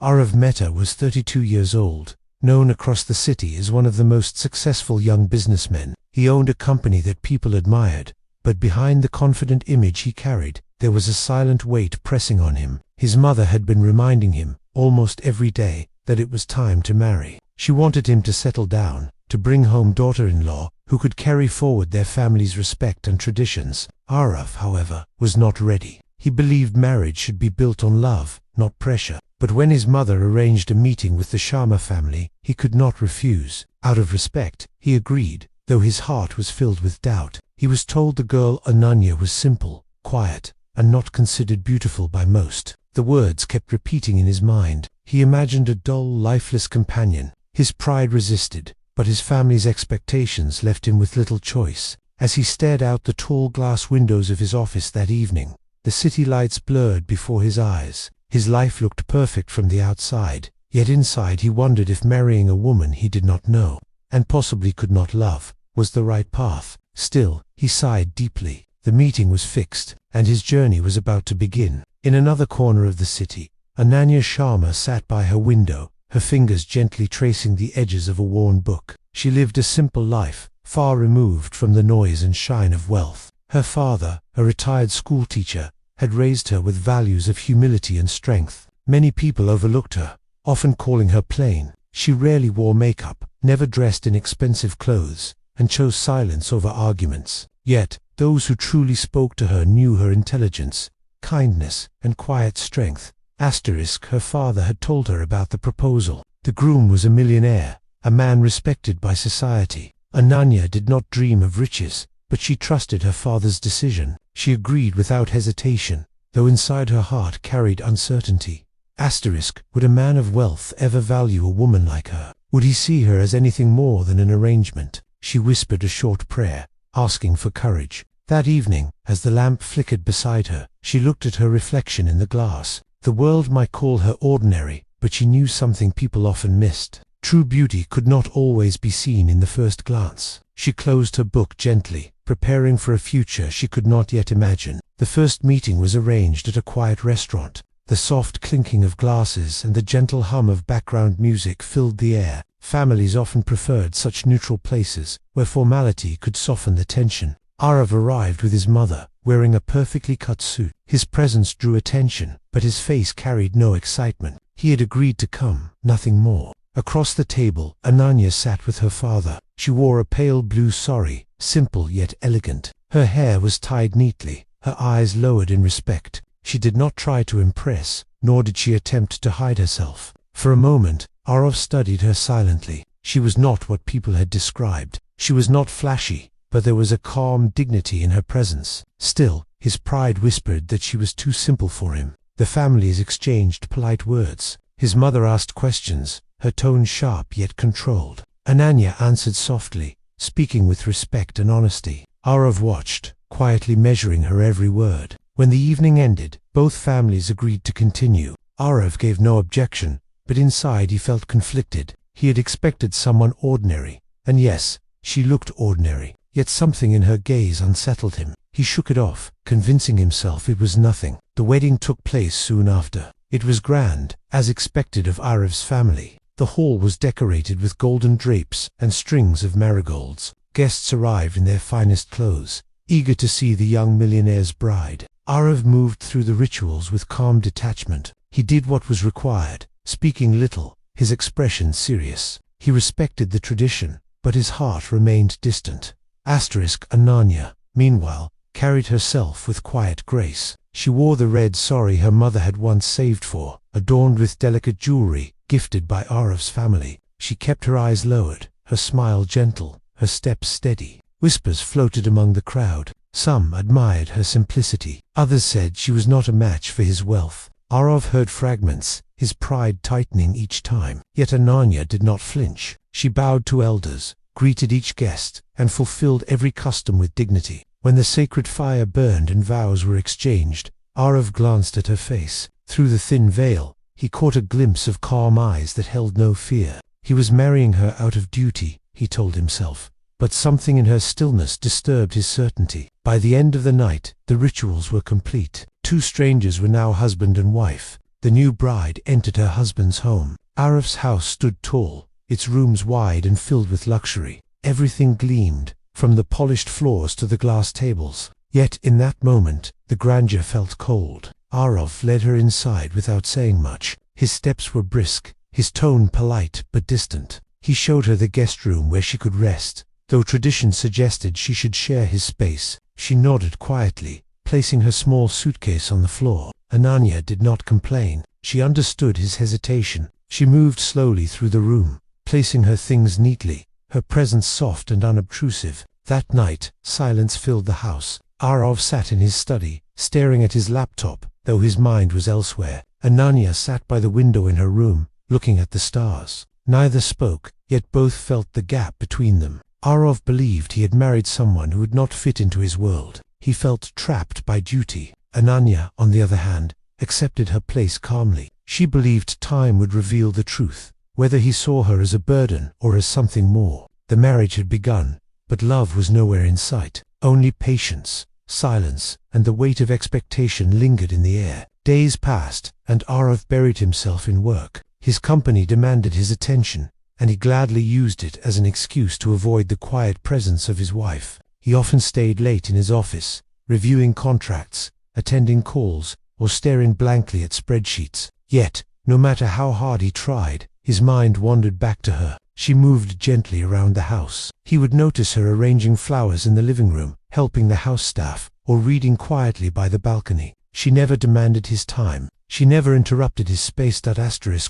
Arav Mehta was 32 years old, known across the city as one of the most successful young businessmen. He owned a company that people admired, but behind the confident image he carried, there was a silent weight pressing on him. His mother had been reminding him, almost every day, that it was time to marry. She wanted him to settle down, to bring home daughter-in-law who could carry forward their family's respect and traditions. Arav, however, was not ready. He believed marriage should be built on love, not pressure. But when his mother arranged a meeting with the Sharma family, he could not refuse. Out of respect, he agreed, though his heart was filled with doubt. He was told the girl Ananya was simple, quiet, and not considered beautiful by most. The words kept repeating in his mind. He imagined a dull, lifeless companion. His pride resisted, but his family's expectations left him with little choice. As he stared out the tall glass windows of his office that evening, the city lights blurred before his eyes. His life looked perfect from the outside, yet inside he wondered if marrying a woman he did not know, and possibly could not love, was the right path. Still, he sighed deeply. The meeting was fixed, and his journey was about to begin. In another corner of the city, Ananya Sharma sat by her window, her fingers gently tracing the edges of a worn book. She lived a simple life, far removed from the noise and shine of wealth. Her father, a retired schoolteacher, had raised her with values of humility and strength. Many people overlooked her, often calling her plain. She rarely wore makeup, never dressed in expensive clothes, and chose silence over arguments. Yet, those who truly spoke to her knew her intelligence, kindness, and quiet strength. Her father had told her about the proposal. The groom was a millionaire, a man respected by society. Ananya did not dream of riches, but she trusted her father's decision. She agreed without hesitation, though inside her heart carried uncertainty. Would a man of wealth ever value a woman like her? Would he see her as anything more than an arrangement? She whispered a short prayer, asking for courage. That evening, as the lamp flickered beside her, she looked at her reflection in the glass. The world might call her ordinary, but she knew something people often missed. True beauty could not always be seen in the first glance. She closed her book gently, preparing for a future she could not yet imagine. The first meeting was arranged at a quiet restaurant. The soft clinking of glasses and the gentle hum of background music filled the air. Families often preferred such neutral places, where formality could soften the tension. Arav arrived with his mother, wearing a perfectly cut suit. His presence drew attention, but his face carried no excitement. He had agreed to come, nothing more. Across the table, Ananya sat with her father. She wore a pale blue sari, simple yet elegant. Her hair was tied neatly, her eyes lowered in respect. She did not try to impress, nor did she attempt to hide herself. For a moment, Arav studied her silently. She was not what people had described. She was not flashy, but there was a calm dignity in her presence. Still, his pride whispered that she was too simple for him. The families exchanged polite words. His mother asked questions, her tone sharp yet controlled. Ananya answered softly, speaking with respect and honesty. Arav watched, quietly measuring her every word. When the evening ended, both families agreed to continue. Arav gave no objection, but inside he felt conflicted. He had expected someone ordinary, and yes, she looked ordinary, yet something in her gaze unsettled him. He shook it off, convincing himself it was nothing. The wedding took place soon after. It was grand, as expected of Arav's family. The hall was decorated with golden drapes and strings of marigolds. Guests arrived in their finest clothes, eager to see the young millionaire's bride. Arav moved through the rituals with calm detachment. He did what was required, speaking little, his expression serious. He respected the tradition, but his heart remained distant. Ananya, meanwhile, carried herself with quiet grace. She wore the red sari her mother had once saved for, adorned with delicate jewelry, gifted by Arav's family. She kept her eyes lowered, her smile gentle, her steps steady. Whispers floated among the crowd. Some admired her simplicity. Others said she was not a match for his wealth. Arav heard fragments, his pride tightening each time. Yet Ananya did not flinch. She bowed to elders, greeted each guest, and fulfilled every custom with dignity. When the sacred fire burned and vows were exchanged, Arav glanced at her face. Through the thin veil, he caught a glimpse of calm eyes that held no fear. He was marrying her out of duty, he told himself, but something in her stillness disturbed his certainty. By the end of the night, the rituals were complete. Two strangers were now husband and wife, The new bride entered her husband's home. Arif's house stood tall, its rooms wide and filled with luxury. Everything gleamed, from the polished floors to the glass tables. Yet in that moment, the grandeur felt cold. Arif led her inside without saying much. His steps were brisk, his tone polite but distant. He showed her the guest room where she could rest, though tradition suggested she should share his space. She nodded quietly, placing her small suitcase on the floor. Ananya did not complain. She understood his hesitation. She moved slowly through the room, placing her things neatly, her presence soft and unobtrusive. That night, silence filled the house. Arif sat in his study, staring at his laptop, though his mind was elsewhere. Ananya sat by the window in her room, looking at the stars. Neither spoke, yet both felt the gap between them. Arif believed he had married someone who would not fit into his world. He felt trapped by duty. Ananya, on the other hand, accepted her place calmly. She believed time would reveal the truth, whether he saw her as a burden or as something more. The marriage had begun, but love was nowhere in sight. Only patience, silence, and the weight of expectation lingered in the air. Days passed, and Arif buried himself in work. His company demanded his attention, and he gladly used it as an excuse to avoid the quiet presence of his wife. He often stayed late in his office, reviewing contracts, attending calls, or staring blankly at spreadsheets. Yet, no matter how hard he tried, his mind wandered back to her. She moved gently around the house. He would notice her arranging flowers in the living room, helping the house staff, or reading quietly by the balcony. She never demanded his time. She never interrupted his space.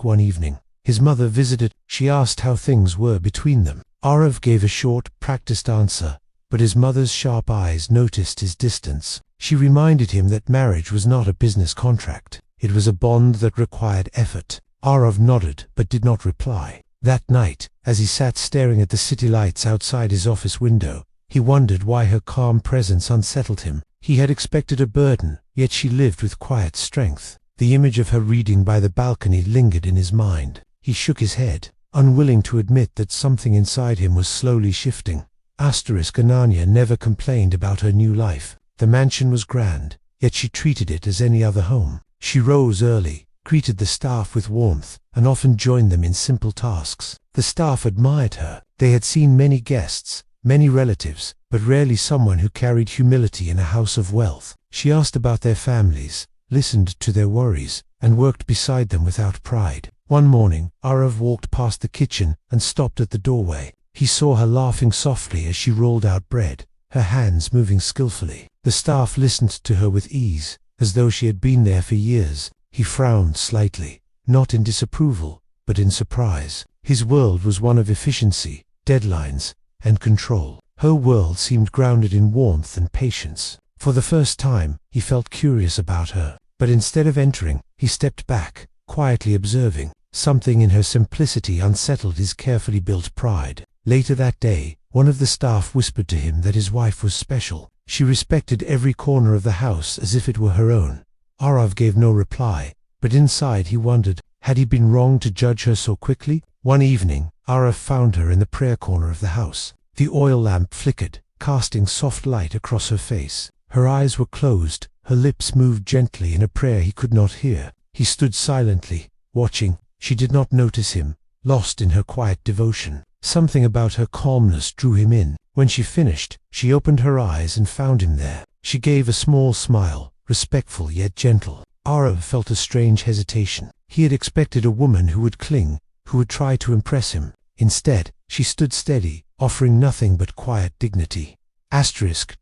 One evening, his mother visited. She asked how things were between them. Arif gave a short, practiced answer, but his mother's sharp eyes noticed his distance. She reminded him that marriage was not a business contract. It was a bond that required effort. Arif nodded but did not reply. That night, as he sat staring at the city lights outside his office window, he wondered why her calm presence unsettled him. He had expected a burden, yet she lived with quiet strength. The image of her reading by the balcony lingered in his mind. He shook his head, unwilling to admit that something inside him was slowly shifting. Ananya never complained about her new life. The mansion was grand, yet she treated it as any other home. She rose early, greeted the staff with warmth, and often joined them in simple tasks. The staff admired her. They had seen many guests, many relatives, but rarely someone who carried humility in a house of wealth. She asked about their families, listened to their worries, and worked beside them without pride. One morning, Arif walked past the kitchen and stopped at the doorway. He saw her laughing softly as she rolled out bread, her hands moving skillfully. The staff listened to her with ease, as though she had been there for years. He frowned slightly, not in disapproval, but in surprise. His world was one of efficiency, deadlines, and control. Her world seemed grounded in warmth and patience. For the first time, he felt curious about her, but instead of entering, he stepped back, quietly observing. Something in her simplicity unsettled his carefully built pride. Later that day, one of the staff whispered to him that his wife was special. She respected every corner of the house as if it were her own. Arif gave no reply, but inside he wondered, had he been wrong to judge her so quickly? One evening, Arif found her in the prayer corner of the house. The oil lamp flickered, casting soft light across her face. Her eyes were closed, her lips moved gently in a prayer he could not hear. He stood silently, watching. She did not notice him, lost in her quiet devotion. Something about her calmness drew him in. When she finished, she opened her eyes and found him there. She gave a small smile, respectful yet gentle. Arif felt a strange hesitation. He had expected a woman who would cling, who would try to impress him. Instead, she stood steady, offering nothing but quiet dignity.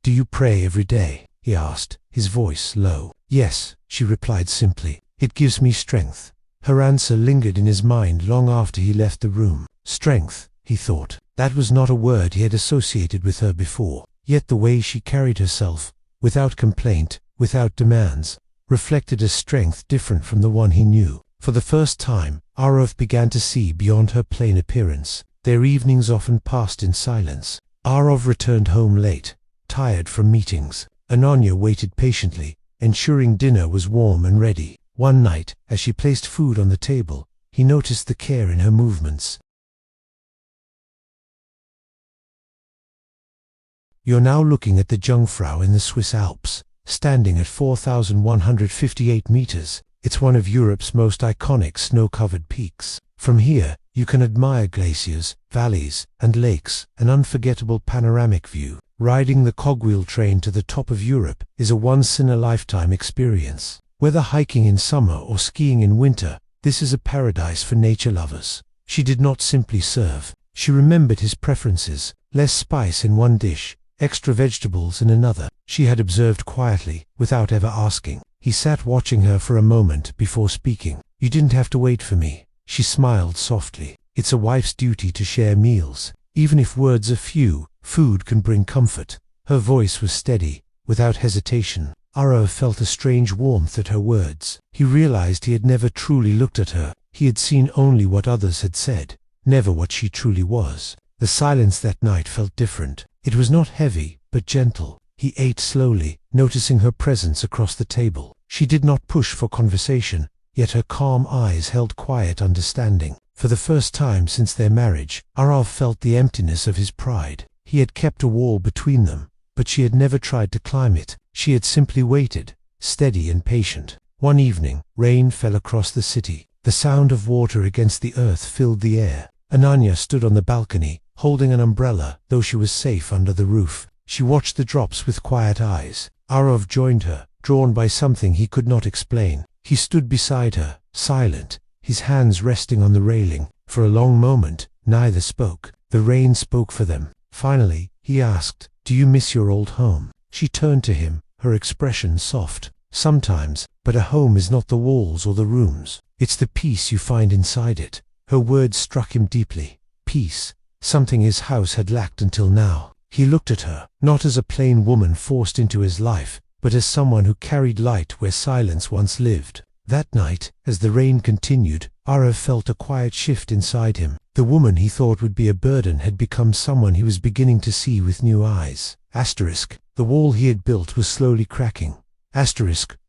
Do you pray every day? He asked, his voice low. Yes, she replied simply. It gives me strength. Her answer lingered in his mind long after he left the room. Strength, he thought. That was not a word he had associated with her before. Yet the way she carried herself, without complaint, without demands, reflected a strength different from the one he knew. For the first time, Arif began to see beyond her plain appearance. Their evenings often passed in silence. Arif returned home late, tired from meetings. Ananya waited patiently, ensuring dinner was warm and ready. One night, as she placed food on the table, he noticed the care in her movements. You're now looking at the Jungfrau in the Swiss Alps. Standing at 4,158 meters, It's one of Europe's most iconic snow-covered peaks. From here, you can admire glaciers, valleys, and lakes, an unforgettable panoramic view. Riding the cogwheel train to the top of Europe is a once-in-a-lifetime experience. Whether hiking in summer or skiing in winter, this is a paradise for nature lovers. She did not simply serve. She remembered his preferences: less spice in one dish, extra vegetables in another. She had observed quietly, without ever asking. He sat watching her for a moment before speaking. "You didn't have to wait for me." She smiled softly. It's a wife's duty to share meals. Even if words are few, food can bring comfort. Her voice was steady, without hesitation. Arav felt a strange warmth at her words. He realized he had never truly looked at her. He had seen only what others had said, never what she truly was. The silence that night felt different. It was not heavy, but gentle. He ate slowly, noticing her presence across the table. She did not push for conversation, yet her calm eyes held quiet understanding. For the first time since their marriage, Arav felt the emptiness of his pride. He had kept a wall between them, but she had never tried to climb it. She had simply waited, steady and patient. One evening, rain fell across the city. The sound of water against the earth filled the air. Ananya stood on the balcony, holding an umbrella, though she was safe under the roof. She watched the drops with quiet eyes. Arav joined her, drawn by something he could not explain. He stood beside her, silent, his hands resting on the railing. For a long moment, neither spoke. The rain spoke for them. Finally, he asked, "Do you miss your old home?" She turned to him, her expression soft. "Sometimes, but a home is not the walls or the rooms. It's the peace you find inside it." Her words struck him deeply. Peace, something his house had lacked until now. He looked at her, not as a plain woman forced into his life, but as someone who carried light where silence once lived. That night, as the rain continued, Arav felt a quiet shift inside him. The woman he thought would be a burden had become someone he was beginning to see with new eyes. The wall he had built was slowly cracking.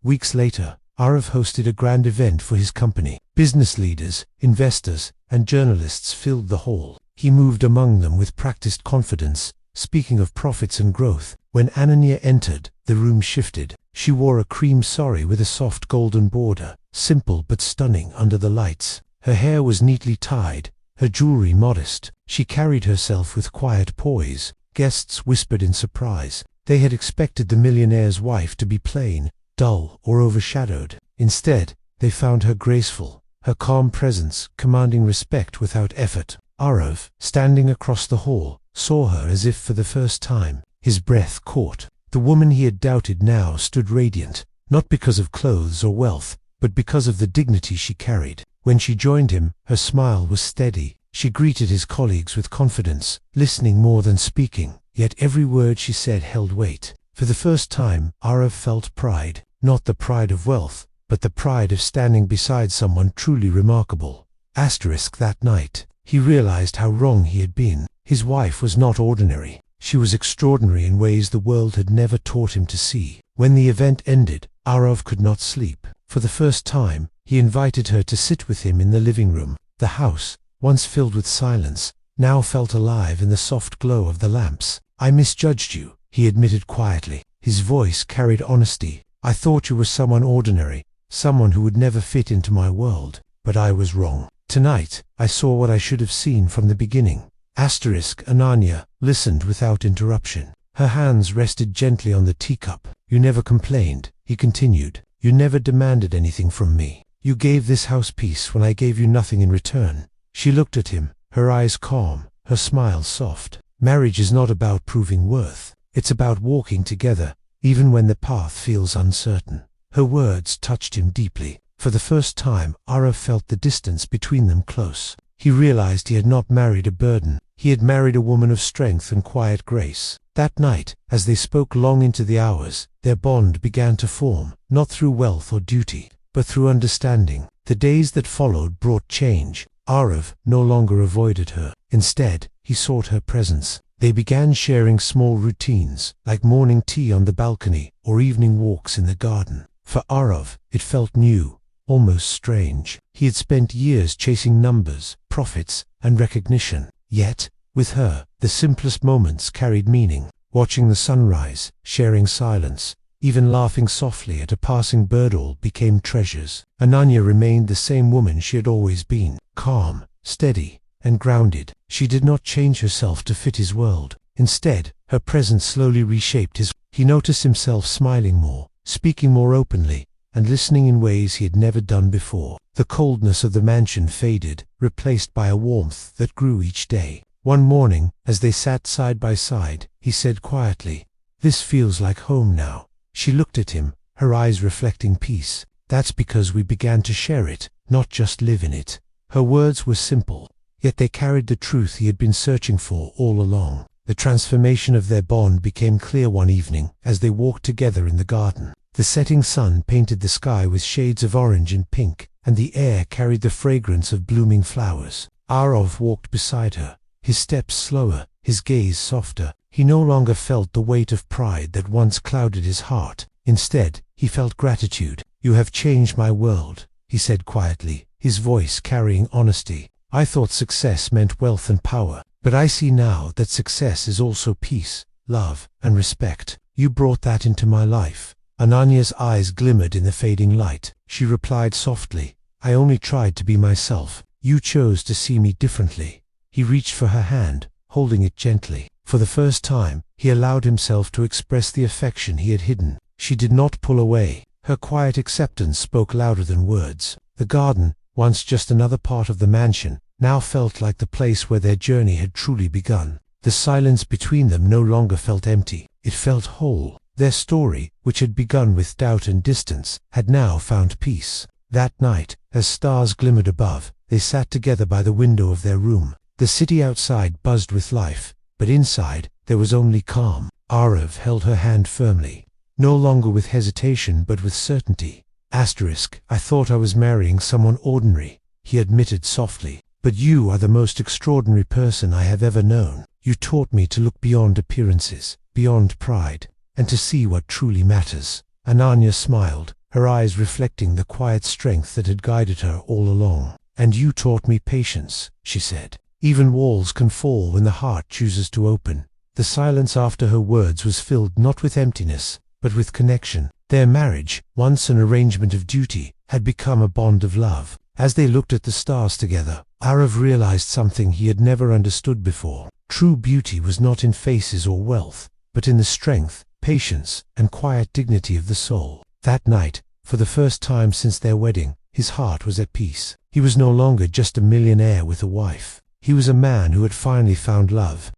Weeks later, Arav hosted a grand event for his company. Business leaders, investors, and journalists filled the hall. He moved among them with practiced confidence, speaking of profits and growth. When Ananya entered, the room shifted. She wore a cream sari with a soft golden border, simple but stunning under the lights. Her hair was neatly tied, her jewelry modest. She carried herself with quiet poise. Guests whispered in surprise. They had expected the millionaire's wife to be plain, dull, or overshadowed. Instead, they found her graceful, her calm presence commanding respect without effort. Arav, standing across the hall, saw her as if for the first time. His breath caught. The woman he had doubted now stood radiant, not because of clothes or wealth, but because of the dignity she carried. When she joined him, her smile was steady. She greeted his colleagues with confidence, listening more than speaking, yet every word she said held weight. For the first time, Arav felt pride, not the pride of wealth, but the pride of standing beside someone truly remarkable. That night, he realized how wrong he had been. His wife was not ordinary. She was extraordinary in ways the world had never taught him to see. When the event ended, Arav could not sleep. For the first time, he invited her to sit with him in the living room. The house, once filled with silence, now felt alive in the soft glow of the lamps. "I misjudged you," he admitted quietly. His voice carried honesty. "I thought you were someone ordinary, someone who would never fit into my world. But I was wrong. Tonight, I saw what I should have seen from the beginning." Ananya listened without interruption. Her hands rested gently on the teacup. "You never complained," he continued. "You never demanded anything from me. You gave this house peace when I gave you nothing in return." She looked at him, her eyes calm, her smile soft. "Marriage is not about proving worth. It's about walking together, even when the path feels uncertain." Her words touched him deeply. For the first time, Arav felt the distance between them close. He realized he had not married a burden. He had married a woman of strength and quiet grace. That night, as they spoke long into the hours, their bond began to form, not through wealth or duty, but through understanding. The days that followed brought change. Arav no longer avoided her. Instead, he sought her presence. They began sharing small routines, like morning tea on the balcony or evening walks in the garden. For Arav, it felt new, almost strange. He had spent years chasing numbers, profits, and recognition. Yet, with her, the simplest moments carried meaning. Watching the sunrise, sharing silence, Even laughing softly at a passing bird all became treasures. Ananya remained the same woman she had always been, calm, steady, and grounded. She did not change herself to fit his world. Instead, her presence slowly reshaped his. He noticed himself smiling more, speaking more openly, and listening in ways he had never done before. The coldness of the mansion faded, replaced by a warmth that grew each day. One morning, as they sat side by side, he said quietly, "This feels like home now." She looked at him, her eyes reflecting peace. "That's because we began to share it, not just live in it." Her words were simple, yet they carried the truth he had been searching for all along. The transformation of their bond became clear one evening as they walked together in the garden. The setting sun painted the sky with shades of orange and pink, and the air carried the fragrance of blooming flowers. Arov walked beside her, his steps slower, his gaze softer. He no longer felt the weight of pride that once clouded his heart. Instead, he felt gratitude. "You have changed my world," he said quietly, his voice carrying honesty. "I thought success meant wealth and power, but I see now that success is also peace, love, and respect. You brought that into my life." Ananya's eyes glimmered in the fading light. She replied softly, "I only tried to be myself. You chose to see me differently." He reached for her hand, holding it gently. For the first time, he allowed himself to express the affection he had hidden. She did not pull away. Her quiet acceptance spoke louder than words. The garden, once just another part of the mansion, now felt like the place where their journey had truly begun. The silence between them no longer felt empty. It felt whole. Their story, which had begun with doubt and distance, had now found peace. That night, as stars glimmered above, they sat together by the window of their room. The city outside buzzed with life, but inside, there was only calm. Arav held her hand firmly, no longer with hesitation but with certainty. "I thought I was marrying someone ordinary," he admitted softly. "But you are the most extraordinary person I have ever known. You taught me to look beyond appearances, beyond pride, and to see what truly matters." Ananya smiled, her eyes reflecting the quiet strength that had guided her all along. "And you taught me patience," she said. "Even walls can fall when the heart chooses to open." The silence after her words was filled not with emptiness, but with connection. Their marriage, once an arrangement of duty, had become a bond of love. As they looked at the stars together, Arav realized something he had never understood before. True beauty was not in faces or wealth, but in the strength, patience, and quiet dignity of the soul. That night, for the first time since their wedding, his heart was at peace. He was no longer just a millionaire with a wife. He was a man who had finally found love,